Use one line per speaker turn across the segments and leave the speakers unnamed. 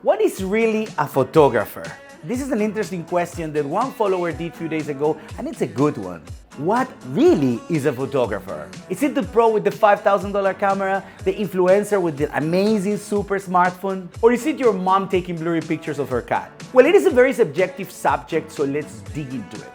What is really a photographer? This is an interesting question that one follower did a few days ago, and it's a good one. What really is a photographer? Is it the pro with the $5,000 camera, the influencer with the amazing super smartphone, or is it your mom taking blurry pictures of her cat? Well, it is a very subjective subject, so let's dig into it.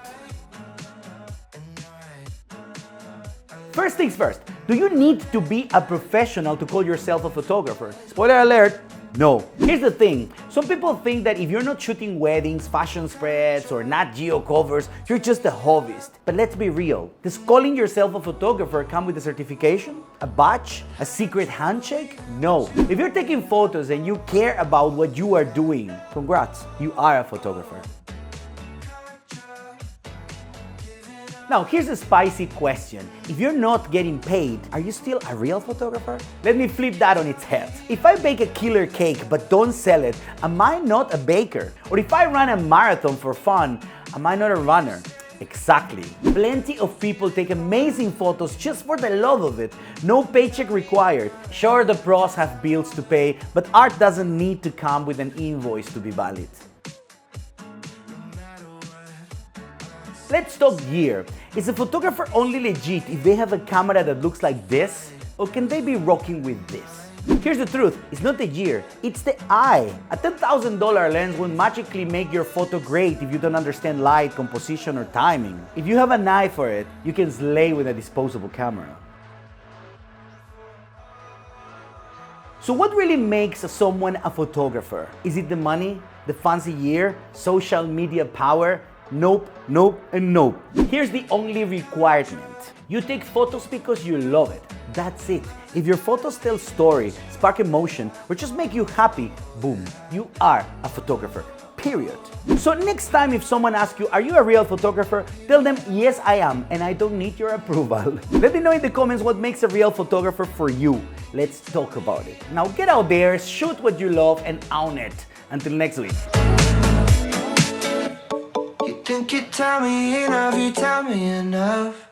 First things first, do you need to be a professional to call yourself a photographer? Spoiler alert, no. Here's the thing, some people think that if you're not shooting weddings, fashion spreads, or Nat Geo covers, you're just a hobbyist. But let's be real, does calling yourself a photographer come with a certification? A badge? A secret handshake? No. If you're taking photos and you care about what you are doing, congrats, you are a photographer. Now, here's a spicy question. If you're not getting paid, are you still a real photographer? Let me flip that on its head. If I bake a killer cake but don't sell it, am I not a baker? Or if I run a marathon for fun, am I not a runner? Exactly. Plenty of people take amazing photos just for the love of it. No paycheck required. Sure, the pros have bills to pay, but art doesn't need to come with an invoice to be valid. Let's talk gear. Is a photographer only legit if they have a camera that looks like this? Or can they be rocking with this? Here's the truth, it's not the gear, it's the eye. A $10,000 lens won't magically make your photo great if you don't understand light, composition, or timing. If you have an eye for it, you can slay with a disposable camera. So what really makes someone a photographer? Is it the money, the fancy gear, social media power? Nope, nope, and nope. Here's the only requirement. You take photos because you love it. That's it. If your photos tell story, spark emotion, or just make you happy, boom, you are a photographer. Period. So next time if someone asks you, are you a real photographer? Tell them, yes I am, and I don't need your approval. Let me know in the comments what makes a real photographer for you. Let's talk about it. Now get out there, shoot what you love, and own it. Until next week.
Think you tell me enough, you tell me enough.